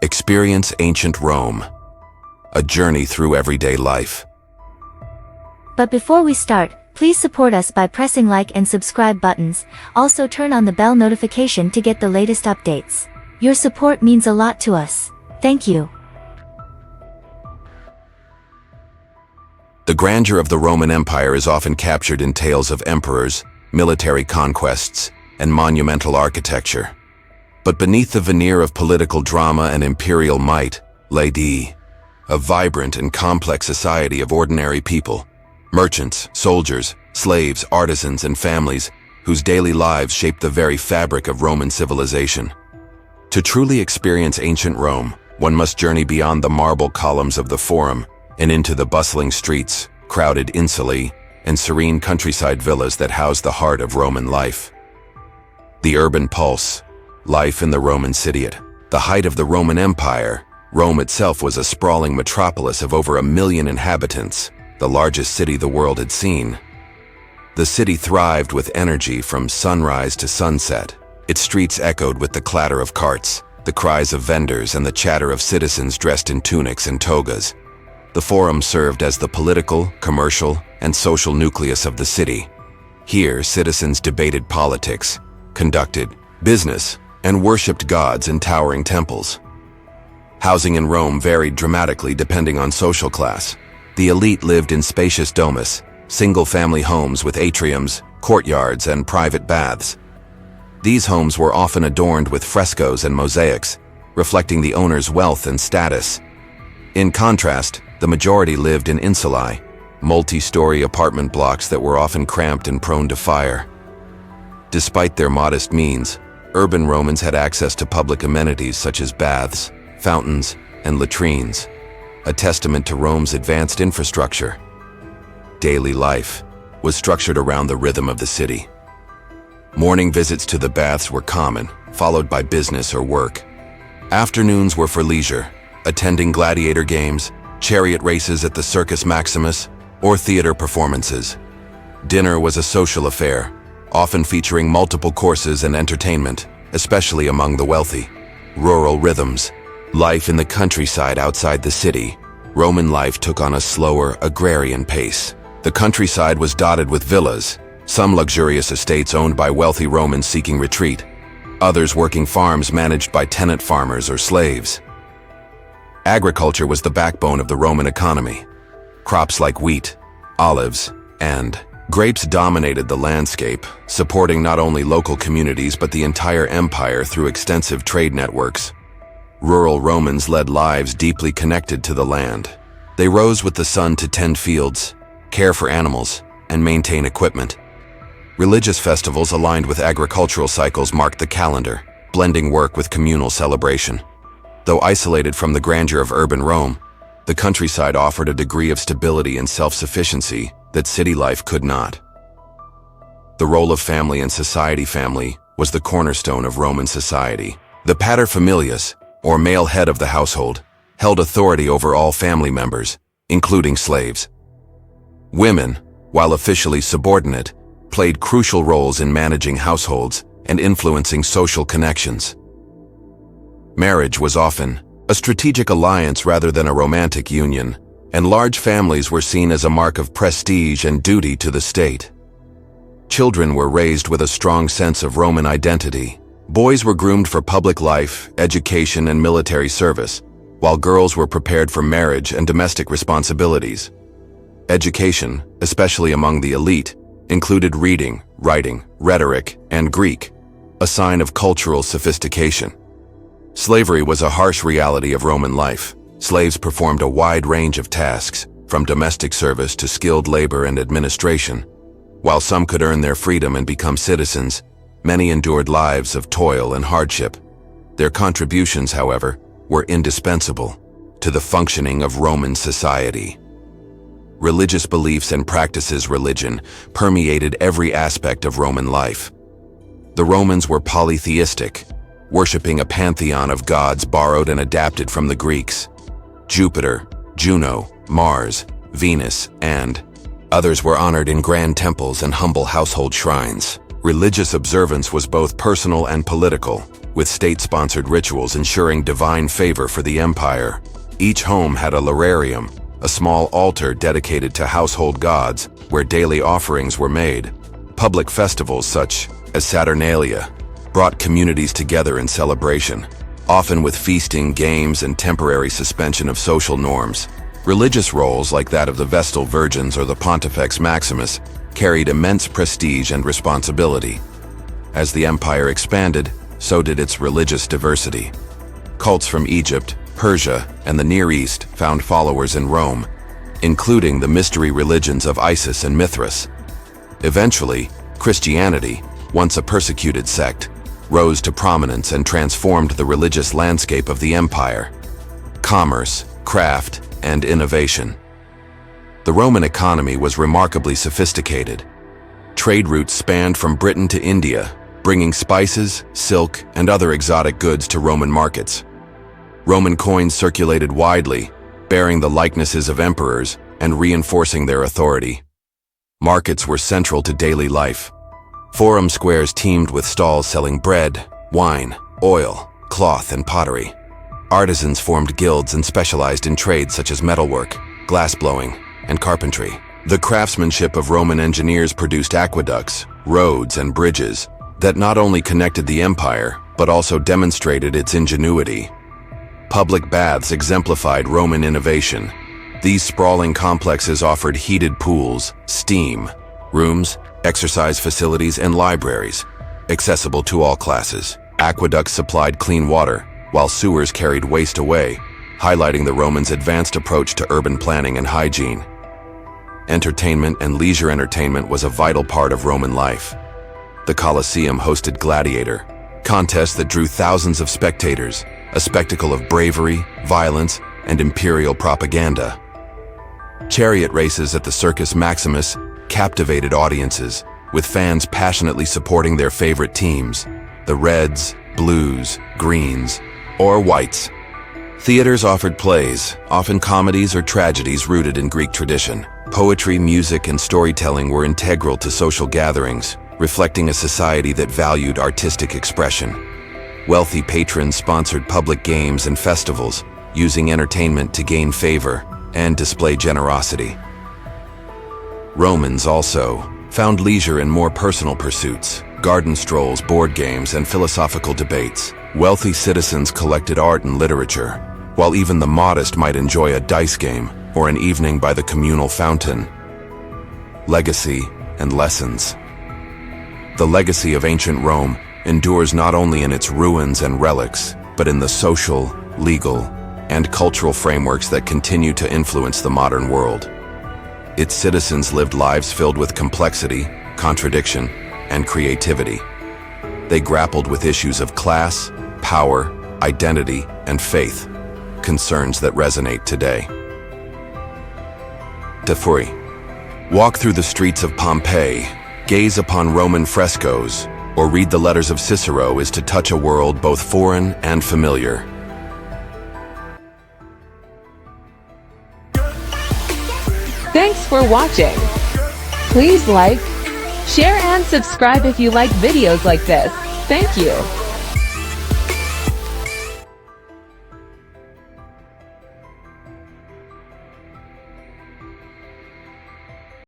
Experience ancient Rome, a journey through everyday life. But before we start, please support us by pressing like and subscribe buttons. Also turn on the bell notification to get the latest updates. Your support means a lot to us. Thank you. The grandeur of the Roman Empire is often captured in tales of emperors, military conquests, and monumental architecture. But beneath the veneer of political drama and imperial might lay a vibrant and complex society of ordinary people, merchants, soldiers, slaves, artisans, and families whose daily lives shaped the very fabric of Roman civilization. To truly experience ancient Rome, one must journey beyond the marble columns of the Forum and into the bustling streets, crowded insulae, and serene countryside villas that house the heart of Roman life. The urban pulse, life in the Roman city. At the height of the Roman Empire, Rome itself was a sprawling metropolis of over 1 million inhabitants, the largest city the world had seen. The city thrived with energy from sunrise to sunset. Its streets echoed with the clatter of carts, the cries of vendors, and the chatter of citizens dressed in tunics and togas. The Forum served as the political, commercial, and social nucleus of the city. Here, citizens debated politics, conducted business, and worshipped gods in towering temples. Housing in Rome varied dramatically depending on social class. The elite lived in spacious domus, single-family homes with atriums, courtyards, and private baths. These homes were often adorned with frescoes and mosaics, reflecting the owner's wealth and status. In contrast, the majority lived in insulae, multi-story apartment blocks that were often cramped and prone to fire. Despite their modest means, urban Romans had access to public amenities such as baths, fountains, and latrines, a testament to Rome's advanced infrastructure. Daily life was structured around the rhythm of the city. Morning visits to the baths were common, followed by business or work. Afternoons were for leisure, attending gladiator games, chariot races at the Circus Maximus, or theater performances. Dinner was a social affair, often featuring multiple courses and entertainment, especially among the wealthy. Rural rhythms, life in the countryside outside the city. Roman life took on a slower, agrarian pace. The countryside was dotted with villas, some luxurious estates owned by wealthy Romans seeking retreat, others working farms managed by tenant farmers or slaves. Agriculture was the backbone of the Roman economy. Crops like wheat, olives, and grapes dominated the landscape, supporting not only local communities but the entire empire through extensive trade networks. Rural Romans led lives deeply connected to the land. They rose with the sun to tend fields, care for animals, and maintain equipment. Religious festivals aligned with agricultural cycles marked the calendar, blending work with communal celebration. Though isolated from the grandeur of urban Rome, the countryside offered a degree of stability and self-sufficiency that city life could not. The role of family and society. Family was the cornerstone of Roman society. The paterfamilias, or male head of the household, held authority over all family members, including slaves. Women, while officially subordinate, played crucial roles in managing households and influencing social connections. Marriage was often a strategic alliance rather than a romantic union, and large families were seen as a mark of prestige and duty to the state. Children were raised with a strong sense of Roman identity. Boys were groomed for public life, education, and military service, while girls were prepared for marriage and domestic responsibilities. Education, especially among the elite, included reading, writing, rhetoric, and Greek, a sign of cultural sophistication. Slavery was a harsh reality of Roman life. Slaves performed a wide range of tasks, from domestic service to skilled labor and administration. While some could earn their freedom and become citizens, many endured lives of toil and hardship. Their contributions, however, were indispensable to the functioning of Roman society. Religious beliefs and practices. Religion permeated every aspect of Roman life. The Romans were polytheistic, worshipping a pantheon of gods borrowed and adapted from the Greeks. Jupiter, Juno, Mars, Venus, and others were honored in grand temples and humble household shrines. Religious observance was both personal and political. with state-sponsored rituals ensuring divine favor for the empire. Each home had a lararium, a small altar dedicated to household gods where daily offerings were made. Public festivals such as Saturnalia brought communities together in celebration, often with feasting, games, and temporary suspension of social norms. Religious roles like that of the Vestal Virgins or the Pontifex Maximus carried immense prestige and responsibility. As the empire expanded, so did its religious diversity. Cults from Egypt, Persia, and the Near East found followers in Rome, including the mystery religions of Isis and Mithras. Eventually, Christianity, once a persecuted sect, rose to prominence and transformed the religious landscape of the empire. Commerce, craft, and innovation. The Roman economy was remarkably sophisticated. Trade routes spanned from Britain to India, bringing spices, silk, and other exotic goods to Roman markets. Roman coins circulated widely, bearing the likenesses of emperors and reinforcing their authority. Markets were central to daily life. Forum squares teemed with stalls selling bread, wine, oil, cloth, and pottery. Artisans formed guilds and specialized in trades such as metalwork, glassblowing, and carpentry. The craftsmanship of Roman engineers produced aqueducts, roads, and bridges that not only connected the empire, but also demonstrated its ingenuity. Public baths exemplified Roman innovation. These sprawling complexes offered heated pools, steam, rooms, exercise facilities, and libraries, accessible to all classes. Aqueducts supplied clean water, while sewers carried waste away, highlighting the Romans' advanced approach to urban planning and hygiene. Entertainment and leisure entertainment was a vital part of Roman life. The Colosseum hosted gladiator contests that drew thousands of spectators, a spectacle of bravery, violence, and imperial propaganda. Chariot races at the Circus Maximus captivated audiences, with fans passionately supporting their favorite teams, the Reds, Blues, Greens, or Whites. Theaters offered plays, often comedies or tragedies rooted in Greek tradition. Poetry, music, and storytelling were integral to social gatherings, reflecting a society that valued artistic expression. Wealthy patrons sponsored public games and festivals, using entertainment to gain favor and display generosity. Romans also found leisure in more personal pursuits, garden strolls, board games, and philosophical debates. Wealthy citizens collected art and literature, while even the modest might enjoy a dice game or an evening by the communal fountain. Legacy and lessons. The legacy of ancient Rome endures not only in its ruins and relics, but in the social, legal, and cultural frameworks that continue to influence the modern world. Its citizens lived lives filled with complexity, contradiction, and creativity. They grappled with issues of class, power, identity, and faith, concerns that resonate today. Tafuri. Walk through the streets of Pompeii, gaze upon Roman frescoes, or read the letters of Cicero is to touch a world both foreign and familiar. Thanks for watching. Please like, share, and subscribe if you like videos like this. Thank you.